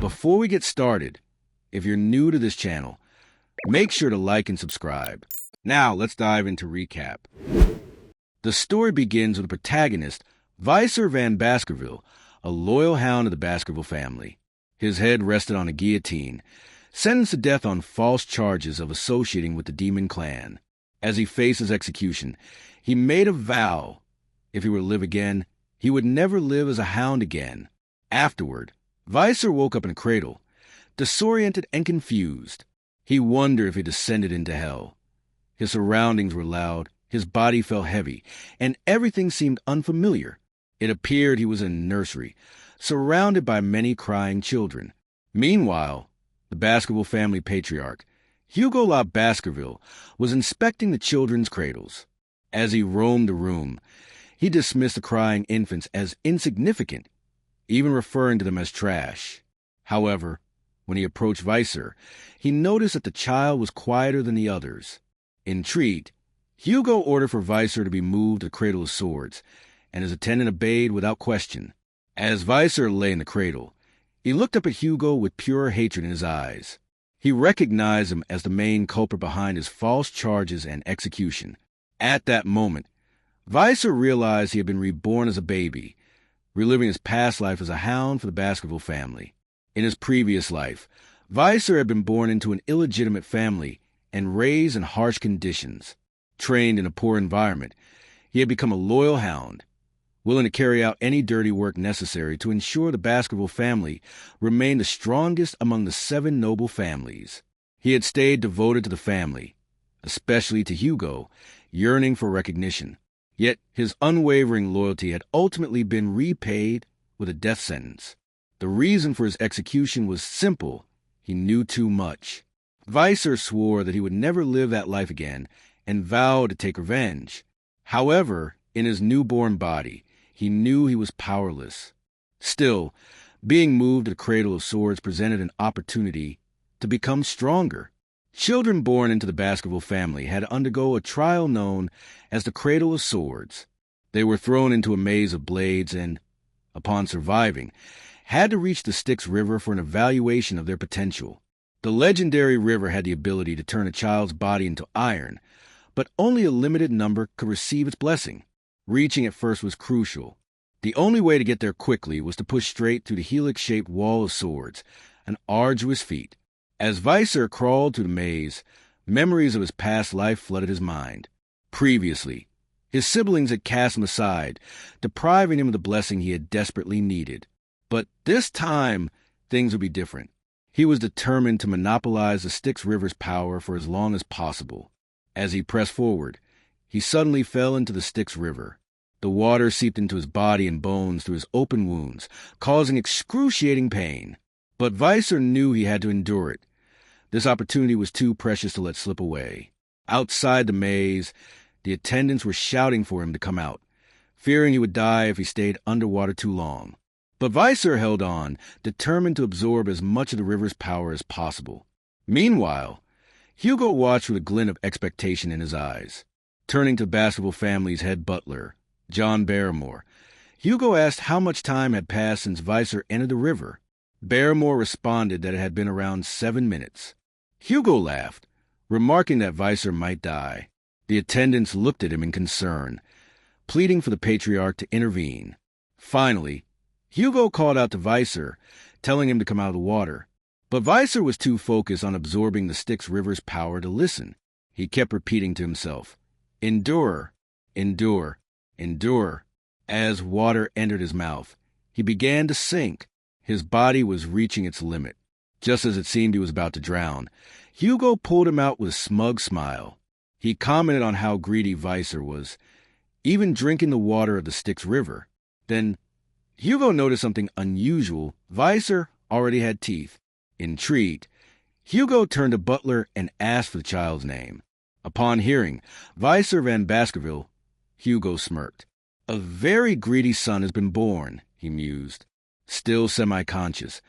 Before we get started, if you're new to this channel, make sure to like and subscribe. Now, let's dive into recap. The story begins with the protagonist, Vicer van Baskerville, a loyal hound of the Baskerville family. His head rested on a guillotine, sentenced to death on false charges of associating with the Demon Clan. As he faced his execution, he made a vow. If he were to live again, he would never live as a hound again. Afterward, Vicer woke up in a cradle, disoriented and confused. He wondered if he descended into hell. His surroundings were loud, his body felt heavy, and everything seemed unfamiliar. It appeared he was in a nursery, surrounded by many crying children. Meanwhile, the Baskerville family patriarch, Hugo La Baskerville, was inspecting the children's cradles. As he roamed the room, he dismissed the crying infants as insignificant, even referring to them as trash. However, when he approached Vicer, he noticed that the child was quieter than the others. Intrigued, Hugo ordered for Vicer to be moved to the Cradle of Swords, and his attendant obeyed without question. As Vicer lay in the cradle, he looked up at Hugo with pure hatred in his eyes. He recognized him as the main culprit behind his false charges and execution. At that moment, Vicer realized he had been reborn as a baby, reliving his past life as a hound for the Baskerville family. In his previous life, Vicer had been born into an illegitimate family and raised in harsh conditions. Trained in a poor environment, he had become a loyal hound, willing to carry out any dirty work necessary to ensure the Baskerville family remained the strongest among the 7 noble families. He had stayed devoted to the family, especially to Hugo, yearning for recognition. Yet his unwavering loyalty had ultimately been repaid with a death sentence. The reason for his execution was simple: he knew too much. Vicer swore that he would never live that life again and vowed to take revenge. However, in his newborn body, he knew he was powerless. Still, being moved to the Cradle of Swords presented an opportunity to become stronger. Children born into the Baskerville family had to undergo a trial known as the Cradle of Swords. They were thrown into a maze of blades and, upon surviving, had to reach the Styx River for an evaluation of their potential. The legendary river had the ability to turn a child's body into iron, but only a limited number could receive its blessing. Reaching it first was crucial. The only way to get there quickly was to push straight through the helix-shaped wall of swords, an arduous feat. As Vicer crawled through the maze, memories of his past life flooded his mind. Previously, his siblings had cast him aside, depriving him of the blessing he had desperately needed. But this time, things would be different. He was determined to monopolize the Styx River's power for as long as possible. As he pressed forward, he suddenly fell into the Styx River. The water seeped into his body and bones through his open wounds, causing excruciating pain. But Vicer knew he had to endure it. This opportunity was too precious to let slip away. Outside the maze, the attendants were shouting for him to come out, fearing he would die if he stayed underwater too long. But Vicer held on, determined to absorb as much of the river's power as possible. Meanwhile, Hugo watched with a glint of expectation in his eyes. Turning to the Baskerville family's head butler, John Barrymore, Hugo asked how much time had passed since Vicer entered the river. Barrymore responded that it had been around 7 minutes. Hugo laughed, remarking that Vicer might die. The attendants looked at him in concern, pleading for the patriarch to intervene. Finally, Hugo called out to Vicer, telling him to come out of the water. But Vicer was too focused on absorbing the Styx River's power to listen. He kept repeating to himself, "Endure, endure, endure." As water entered his mouth, he began to sink. His body was reaching its limit. Just as it seemed he was about to drown, Hugo pulled him out with a smug smile. He commented on how greedy Vicer was, even drinking the water of the Styx River. Then Hugo noticed something unusual. Vicer already had teeth. Intrigued, Hugo turned to Butler and asked for the child's name. Upon hearing Vicer van Baskerville, Hugo smirked. "A very greedy son has been born," he mused. Still semi-conscious,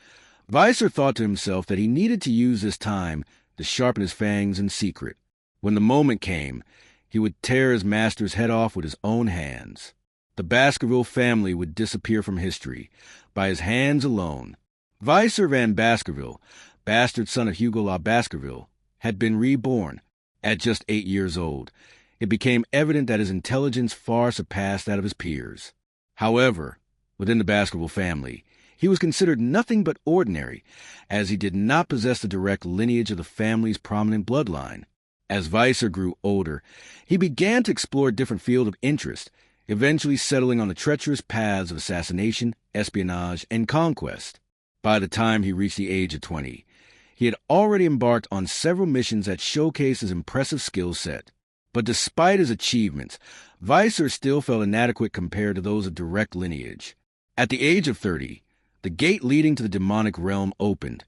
Vicer thought to himself that he needed to use this time to sharpen his fangs in secret. When the moment came, he would tear his master's head off with his own hands. The Baskerville family would disappear from history by his hands alone. Vicer Van Baskerville, bastard son of Hugo La Baskerville, had been reborn at just 8 years old. It became evident that his intelligence far surpassed that of his peers. However, within the Baskerville family, he was considered nothing but ordinary, as he did not possess the direct lineage of the family's prominent bloodline. As Vicer grew older, he began to explore a different field of interest, eventually settling on the treacherous paths of assassination, espionage, and conquest. By the time he reached the age of 20, he had already embarked on several missions that showcased his impressive skill set. But despite his achievements, Vicer still felt inadequate compared to those of direct lineage. At the age of 30, the gate leading to the demonic realm opened,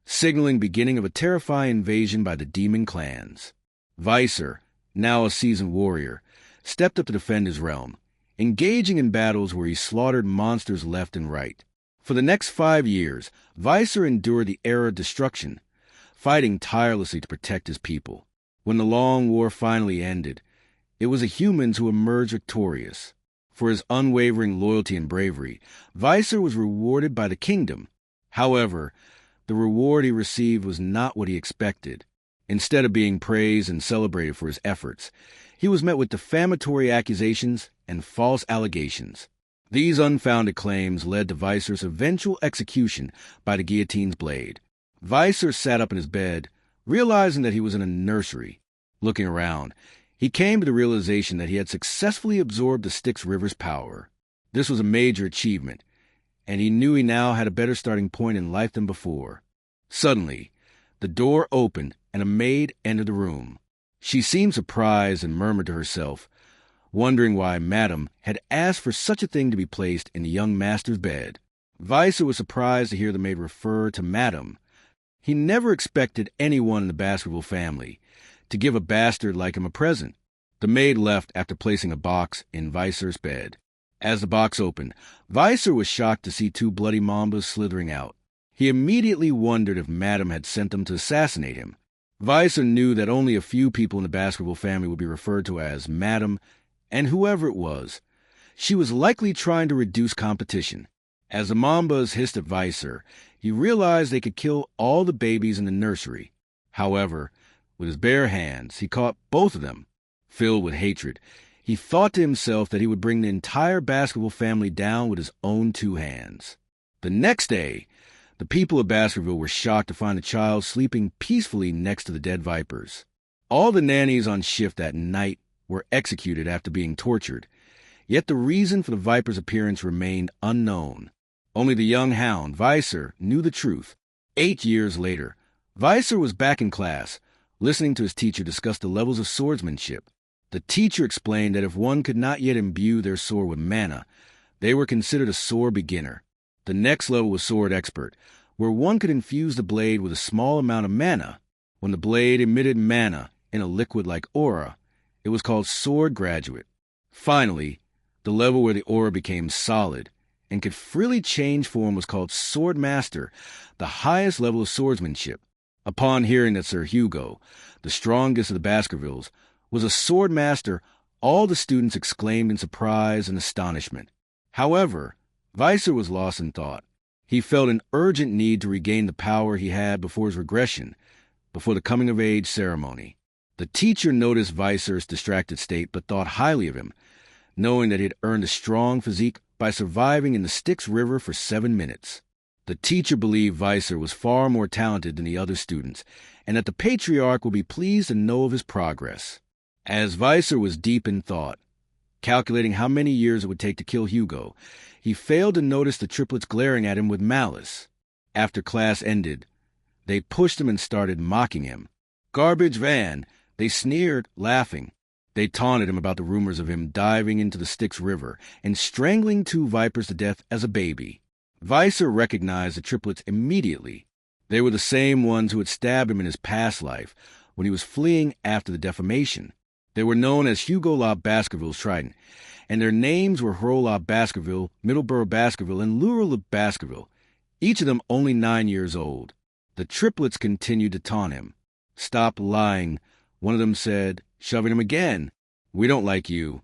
signaling beginning of a terrifying invasion by the demon clans. Vicer, now a seasoned warrior, stepped up to defend his realm, engaging in battles where he slaughtered monsters left and right. For the next 5 years, Vicer endured the era of destruction, fighting tirelessly to protect his people. When the long war finally ended, it was the humans who emerged victorious. For his unwavering loyalty and bravery, Vicer was rewarded by the kingdom. However, the reward he received was not what he expected. Instead of being praised and celebrated for his efforts, he was met with defamatory accusations and false allegations. These unfounded claims led to Vicer's eventual execution by the guillotine's blade. Vicer sat up in his bed, realizing that he was in a nursery. Looking around, he came to the realization that he had successfully absorbed the Styx River's power. This was a major achievement, and he knew he now had a better starting point in life than before. Suddenly, the door opened and a maid entered the room. She seemed surprised and murmured to herself, wondering why Madame had asked for such a thing to be placed in the young master's bed. Vicer was surprised to hear the maid refer to Madame. He never expected anyone in the Baskerville family to give a bastard like him a present. The maid left after placing a box in Vicer's bed. As the box opened, Vicer was shocked to see 2 bloody mambas slithering out. He immediately wondered if Madame had sent them to assassinate him. Vicer knew that only a few people in the Baskerville family would be referred to as Madame, and whoever it was, she was likely trying to reduce competition. As the mambas hissed at Vicer, he realized they could kill all the babies in the nursery. However, with his bare hands, he caught both of them. Filled with hatred, he thought to himself that he would bring the entire Baskerville family down with his own 2 hands. The next day, the people of Baskerville were shocked to find the child sleeping peacefully next to the dead vipers. All the nannies on shift that night were executed after being tortured, yet the reason for the viper's appearance remained unknown. Only the young Hound, Vicer, knew the truth. 8 years later, Vicer was back in class, listening to his teacher discuss the levels of swordsmanship. The teacher explained that if one could not yet imbue their sword with mana, they were considered a sword beginner. The next level was sword expert, where one could infuse the blade with a small amount of mana. When the blade emitted mana in a liquid like aura, it was called sword graduate. Finally, the level where the aura became solid and could freely change form was called sword master, the highest level of swordsmanship. Upon hearing that Sir Hugo, the strongest of the Baskervilles, was a sword master, all the students exclaimed in surprise and astonishment. However, Vicer was lost in thought. He felt an urgent need to regain the power he had before his regression, before the coming-of-age ceremony. The teacher noticed Vicer's distracted state but thought highly of him, knowing that he had earned a strong physique by surviving in the Styx River for 7 minutes. The teacher believed Vicer was far more talented than the other students, and that the patriarch would be pleased to know of his progress. As Vicer was deep in thought, calculating how many years it would take to kill Hugo, he failed to notice the triplets glaring at him with malice. After class ended, they pushed him and started mocking him. "Garbage Van," they sneered, laughing. They taunted him about the rumors of him diving into the Styx River and strangling 2 vipers to death as a baby. Vicer recognized the triplets immediately. They were the same ones who had stabbed him in his past life when he was fleeing after the defamation. They were known as Hugo La Baskerville's Trident, and their names were Hurl La Baskerville, Middleborough Baskerville, and Lura La Baskerville, each of them only 9 years old. The triplets continued to taunt him. "Stop lying," one of them said, shoving him again. "We don't like you."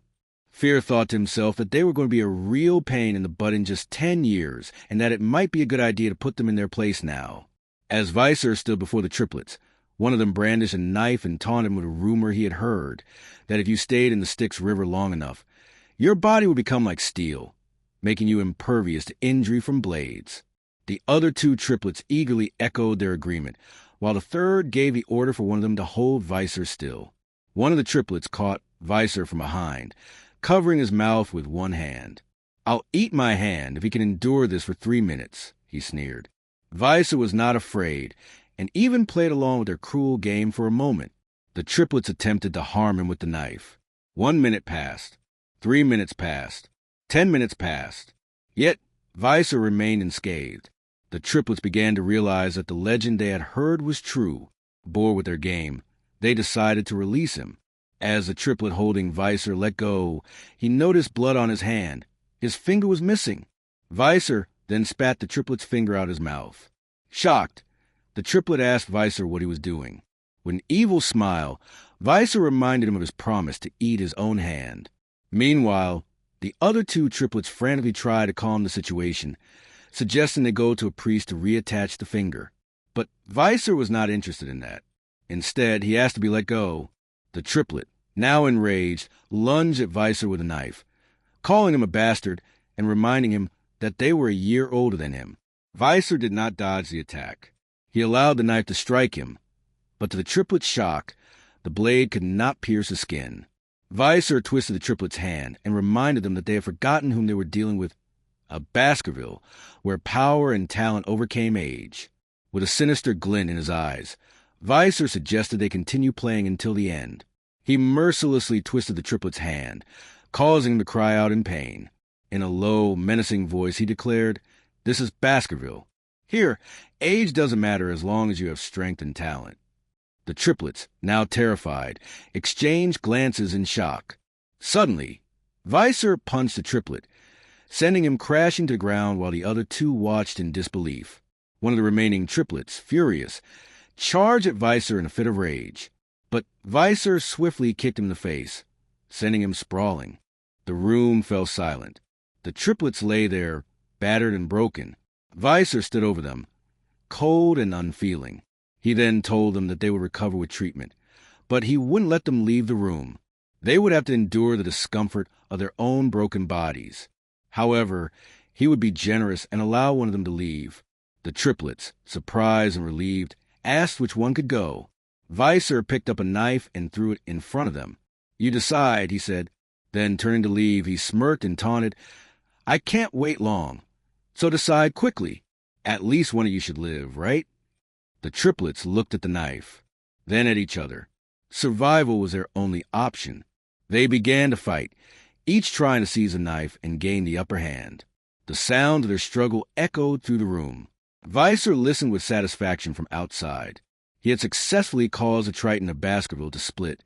Fear thought to himself that they were going to be a real pain in the butt in just 10 years, and that it might be a good idea to put them in their place now. As Visor stood before the triplets, one of them brandished a knife and taunted him with a rumor he had heard, that if you stayed in the Styx River long enough, your body would become like steel, making you impervious to injury from blades. The other two triplets eagerly echoed their agreement, while the third gave the order for one of them to hold Visor still. One of the triplets caught Visor from behind, covering his mouth with one hand. "I'll eat my hand if he can endure this for 3 minutes," he sneered. Visor was not afraid, and even played along with their cruel game for a moment. The triplets attempted to harm him with the knife. 1 minute passed. 3 minutes passed. 10 minutes passed. Yet Visor remained unscathed. The triplets began to realize that the legend they had heard was true. Bored with their game, they decided to release him. As the triplet holding Visor let go, he noticed blood on his hand. His finger was missing. Visor then spat the triplet's finger out his mouth. Shocked, the triplet asked Visor what he was doing. With an evil smile, Visor reminded him of his promise to eat his own hand. Meanwhile, the other two triplets frantically tried to calm the situation, suggesting they go to a priest to reattach the finger. But Visor was not interested in that. Instead, he asked to be let go. The triplet, now enraged, lunged at Visor with a knife, calling him a bastard and reminding him that they were a year older than him. Visor did not dodge the attack. He allowed the knife to strike him, but to the triplet's shock, the blade could not pierce his skin. Visor twisted the triplet's hand and reminded them that they had forgotten whom they were dealing with. A Baskerville, where power and talent overcame age. With a sinister glint in his eyes, Visor suggested they continue playing until the end. He mercilessly twisted the triplet's hand, causing him to cry out in pain. In a low, menacing voice, he declared, "This is Baskerville. Here, age doesn't matter as long as you have strength and talent." The triplets, now terrified, exchanged glances in shock. Suddenly, Visor punched the triplet, sending him crashing to the ground while the other two watched in disbelief. One of the remaining triplets, furious, charged at Visor in a fit of rage, but Visor swiftly kicked him in the face, sending him sprawling. The room fell silent. The triplets lay there, battered and broken. Visor stood over them, cold and unfeeling. He then told them that they would recover with treatment, but he wouldn't let them leave the room. They would have to endure the discomfort of their own broken bodies. However, he would be generous and allow one of them to leave. The triplets, surprised and relieved, asked which one could go. Visor picked up a knife and threw it in front of them. "You decide," he said. Then, turning to leave, he smirked and taunted, "I can't wait long. So decide quickly. At least one of you should live, right?" The triplets looked at the knife, then at each other. Survival was their only option. They began to fight, each trying to seize a knife and gain the upper hand. The sound of their struggle echoed through the room. Visor listened with satisfaction from outside. He had successfully caused the Triton of Baskerville to split,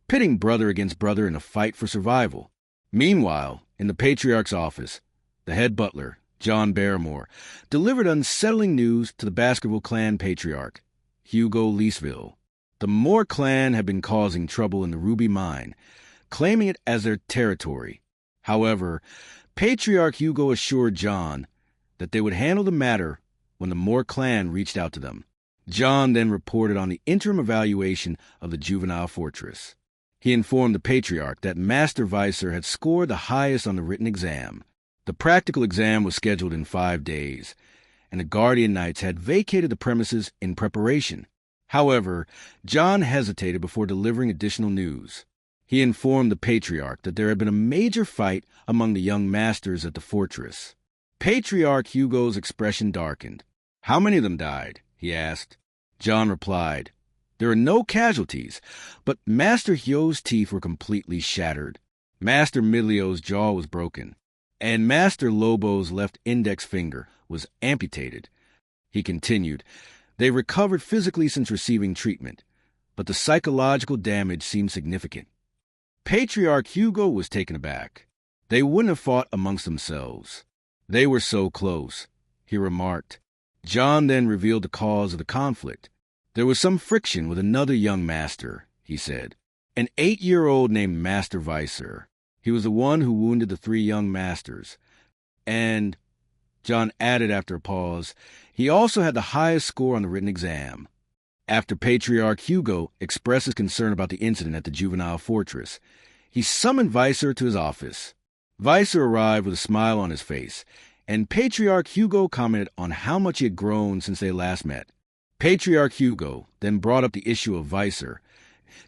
pitting brother against brother in a fight for survival. Meanwhile, in the Patriarch's office, the head butler, John Barrymore, delivered unsettling news to the Baskerville clan patriarch, Hugo Leesville. The Moore clan had been causing trouble in the Ruby Mine, claiming it as their territory. However, Patriarch Hugo assured John that they would handle the matter when the Moore clan reached out to them. John then reported on the interim evaluation of the juvenile fortress. He informed the Patriarch that Master Visor had scored the highest on the written exam. The practical exam was scheduled in 5 days, and the Guardian Knights had vacated the premises in preparation. However, John hesitated before delivering additional news. He informed the Patriarch that there had been a major fight among the young masters at the fortress. Patriarch Hugo's expression darkened. "How many of them died?" he asked. John replied, "There are no casualties, but Master Hyo's teeth were completely shattered. Master Midlio's jaw was broken, and Master Lobo's left index finger was amputated." He continued, "They recovered physically since receiving treatment, but the psychological damage seemed significant." Patriarch Hugo was taken aback. They wouldn't have fought amongst themselves. They were so close, he remarked. John then revealed the cause of the conflict. There was some friction with another young master, he said, an 8-year-old named Master Visor. He was the one who wounded the three young masters. And, John added after a pause, he also had the highest score on the written exam. After Patriarch Hugo expressed his concern about the incident at the juvenile fortress, he summoned Vicer to his office. Vicer arrived with a smile on his face, and Patriarch Hugo commented on how much he had grown since they last met. Patriarch Hugo then brought up the issue of Vicer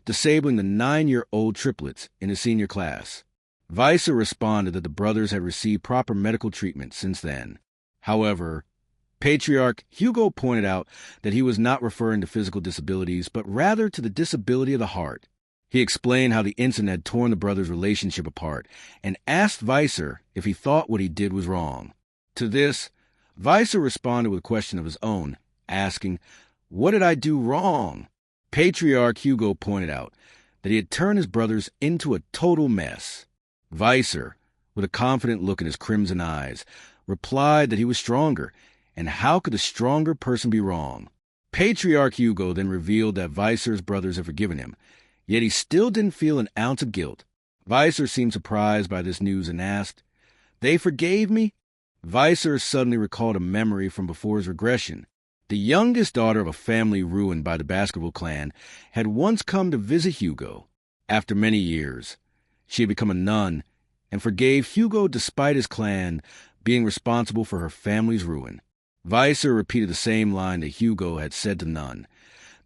disabling the 9-year-old triplets in his senior class. Vicer responded that the brothers had received proper medical treatment since then. However, Patriarch Hugo pointed out that he was not referring to physical disabilities, but rather to the disability of the heart. He explained how the incident had torn the brothers' relationship apart and asked Vicer if he thought what he did was wrong. To this, Vicer responded with a question of his own, asking, "What did I do wrong?" Patriarch Hugo pointed out that he had turned his brothers into a total mess. Vicer, with a confident look in his crimson eyes, replied that he was stronger, and how could a stronger person be wrong? Patriarch Hugo then revealed that Vicer's brothers had forgiven him, yet he still didn't feel an ounce of guilt. Vicer seemed surprised by this news and asked, "They forgave me?" Vicer suddenly recalled a memory from before his regression. The youngest daughter of a family ruined by the Baskerville clan had once come to visit Hugo. After many years, she had become a nun and forgave Hugo despite his clan being responsible for her family's ruin. Vicer repeated the same line that Hugo had said to Nun,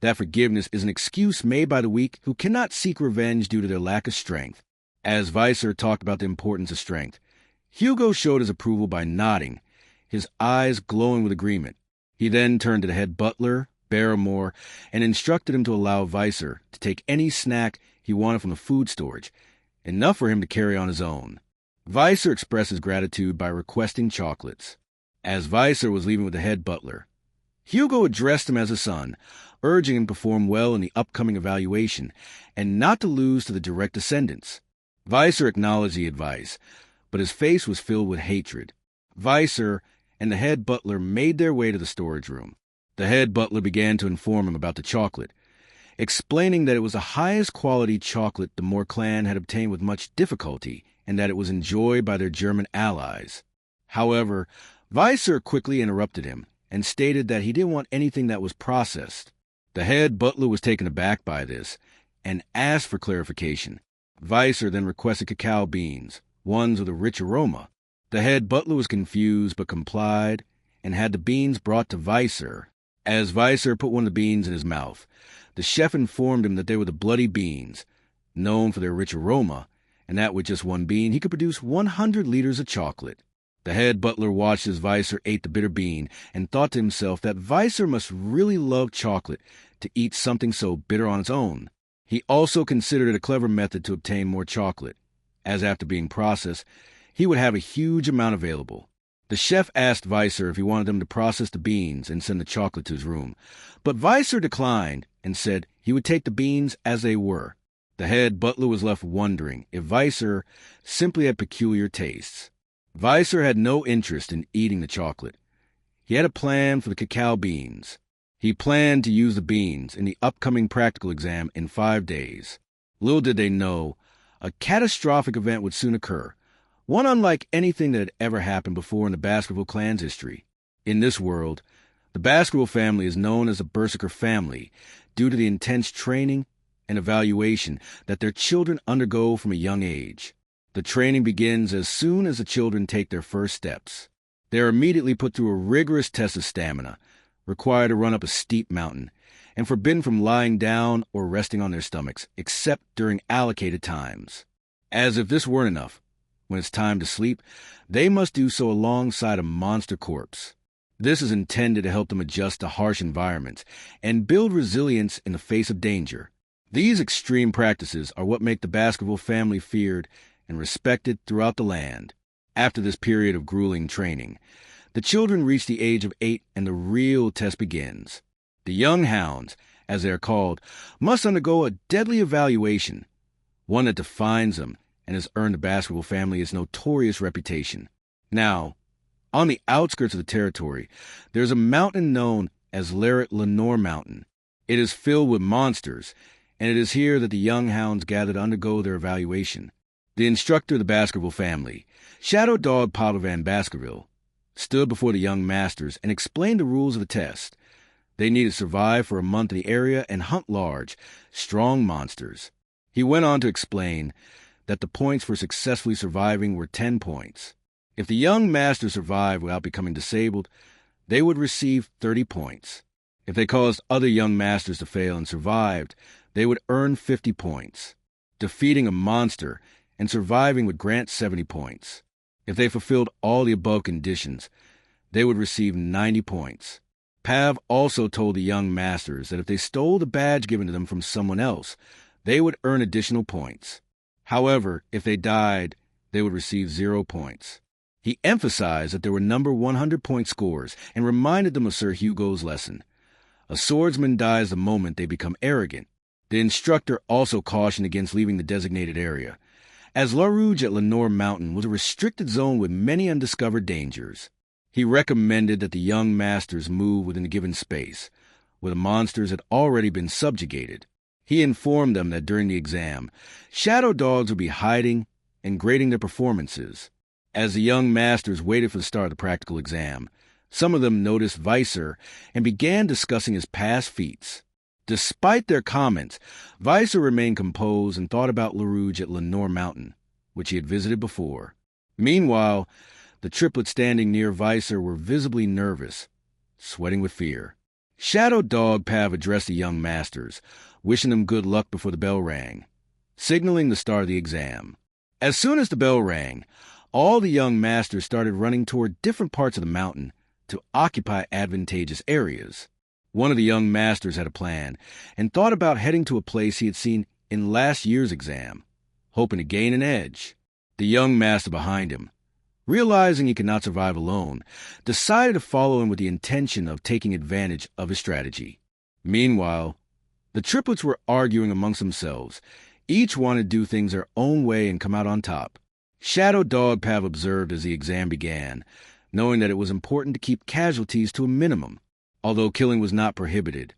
that forgiveness is an excuse made by the weak who cannot seek revenge due to their lack of strength. As Vicer talked about the importance of strength, Hugo showed his approval by nodding, his eyes glowing with agreement. He then turned to the head butler, Barrymore, and instructed him to allow Vicer to take any snack he wanted from the food storage, enough for him to carry on his own. Vicer expressed his gratitude by requesting chocolates. As Vicer was leaving with the head butler, Hugo addressed him as a son, urging him to perform well in the upcoming evaluation and not to lose to the direct descendants. Vicer acknowledged the advice, but his face was filled with hatred. Vicer and the head butler made their way to the storage room. The head butler began to inform him about the chocolate, explaining that it was the highest quality chocolate the Moore clan had obtained with much difficulty and that it was enjoyed by their German allies. However, Vicer quickly interrupted him and stated that he didn't want anything that was processed. The head butler was taken aback by this and asked for clarification. Vicer then requested cacao beans, ones with a rich aroma. The head butler was confused but complied and had the beans brought to Vicer. As Vicer put one of the beans in his mouth, the chef informed him that they were the bloody beans, known for their rich aroma, and that with just one bean he could produce 100 liters of chocolate. The head butler watched as Vicer ate the bitter bean and thought to himself that Vicer must really love chocolate to eat something so bitter on its own. He also considered it a clever method to obtain more chocolate, as after being processed, he would have a huge amount available. The chef asked Vicer if he wanted them to process the beans and send the chocolate to his room, but Vicer declined and said he would take the beans as they were. The head butler was left wondering if Vicer simply had peculiar tastes. Vicer had no interest in eating the chocolate. He had a plan for the cacao beans. He planned to use the beans in the upcoming practical exam in 5 days. Little did they know, a catastrophic event would soon occur, one unlike anything that had ever happened before in the Baskerville clan's history. In this world, the Baskerville family is known as the Berserker family due to the intense training and evaluation that their children undergo from a young age. The training begins as soon as the children take their first steps. They are immediately put through a rigorous test of stamina, required to run up a steep mountain, and forbidden from lying down or resting on their stomachs, except during allocated times. As if this weren't enough, when it's time to sleep, they must do so alongside a monster corpse. This is intended to help them adjust to harsh environments and build resilience in the face of danger. These extreme practices are what make the Baskerville family feared and respected throughout the land. After this period of grueling training, the children reach the age of 8 and the real test begins. The young hounds, as they are called, must undergo a deadly evaluation, one that defines them and has earned the Baskerville family its notorious reputation. Now, on the outskirts of the territory, there is a mountain known as Larrett Lenore Mountain. It is filled with monsters, and it is here that the young hounds gather to undergo their evaluation. The instructor of the Baskerville family, Shadow Dog Van Baskerville, stood before the young masters and explained the rules of the test. They needed to survive for a month in the area and hunt large, strong monsters. He went on to explain that the points for successfully surviving were 10 points. If the young masters survived without becoming disabled, they would receive 30 points. If they caused other young masters to fail and survived, they would earn 50 points. Defeating a monster and surviving would grant 70 points. If they fulfilled all the above conditions, they would receive 90 points. Pav also told the young masters that if they stole the badge given to them from someone else, they would earn additional points. However, if they died, they would receive 0 points. He emphasized that there were number 100-point scores and reminded them of Sir Hugo's lesson. A swordsman dies the moment they become arrogant. The instructor also cautioned against leaving the designated area, as La Rouge at Lenore Mountain was a restricted zone with many undiscovered dangers. He recommended that the young masters move within a given space, where the monsters had already been subjugated. He informed them that during the exam, shadow dogs would be hiding and grading their performances. As the young masters waited for the start of the practical exam, some of them noticed Vicer and began discussing his past feats. Despite their comments, Vicer remained composed and thought about La Rouge at Lenore Mountain, which he had visited before. Meanwhile, the triplets standing near Vicer were visibly nervous, sweating with fear. Shadow Dog Pav addressed the young masters, wishing them good luck before the bell rang, signaling the start of the exam. As soon as the bell rang, all the young masters started running toward different parts of the mountain to occupy advantageous areas. One of the young masters had a plan and thought about heading to a place he had seen in last year's exam, hoping to gain an edge. The young master behind him, realizing he could not survive alone, decided to follow him with the intention of taking advantage of his strategy. Meanwhile, the triplets were arguing amongst themselves. Each wanted to do things their own way and come out on top. Shadow Dog Pav observed as the exam began, knowing that it was important to keep casualties to a minimum. Although killing was not prohibited,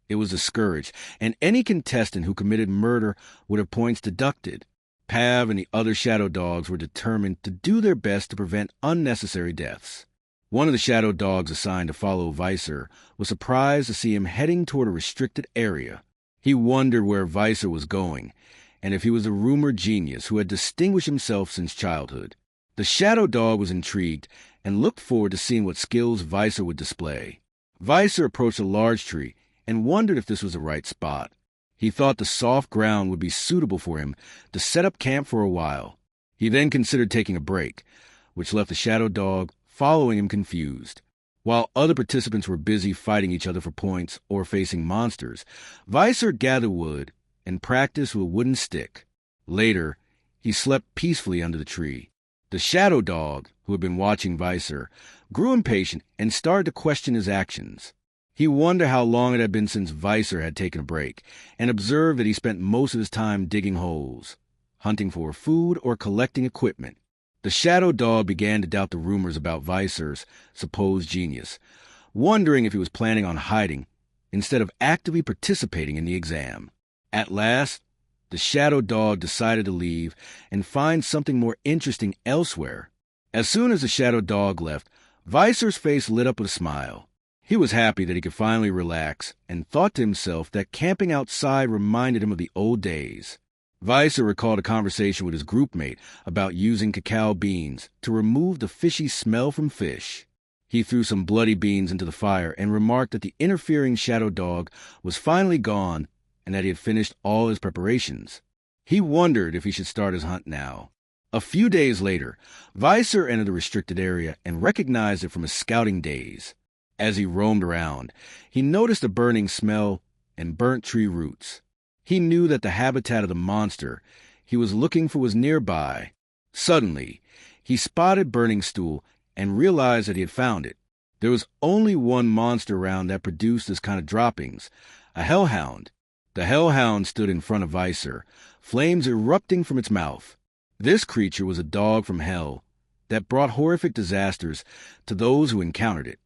it was discouraged, and any contestant who committed murder would have points deducted. Pav and the other shadow dogs were determined to do their best to prevent unnecessary deaths. One of the shadow dogs assigned to follow Vicer was surprised to see him heading toward a restricted area. He wondered where Vicer was going, and if he was a rumored genius who had distinguished himself since childhood. The shadow dog was intrigued and looked forward to seeing what skills Vicer would display. Vicer approached a large tree and wondered if this was the right spot. He thought the soft ground would be suitable for him to set up camp for a while. He then considered taking a break, which left the shadow dog following him confused. While other participants were busy fighting each other for points or facing monsters, Vicer gathered wood and practiced with a wooden stick. Later, he slept peacefully under the tree. The shadow dog, who had been watching Vicer, grew impatient and started to question his actions. He wondered how long it had been since Vicer had taken a break, and observed that he spent most of his time digging holes, hunting for food, or collecting equipment. The shadow dog began to doubt the rumors about Vicer's supposed genius, wondering if he was planning on hiding instead of actively participating in the exam. At last, the shadow dog decided to leave and find something more interesting elsewhere. As soon as the shadow dog left, Vicer's face lit up with a smile. He was happy that he could finally relax and thought to himself that camping outside reminded him of the old days. Vicer recalled a conversation with his groupmate about using cacao beans to remove the fishy smell from fish. He threw some bloody beans into the fire and remarked that the interfering shadow dog was finally gone and that he had finished all his preparations. He wondered if he should start his hunt now. A few days later, Vicer entered the restricted area and recognized it from his scouting days. As he roamed around, he noticed a burning smell and burnt tree roots. He knew that the habitat of the monster he was looking for was nearby. Suddenly, he spotted Burning Stool and realized that he had found it. There was only one monster around that produced this kind of droppings, a hellhound. The hellhound stood in front of Vicer, flames erupting from its mouth. This creature was a dog from hell that brought horrific disasters to those who encountered it.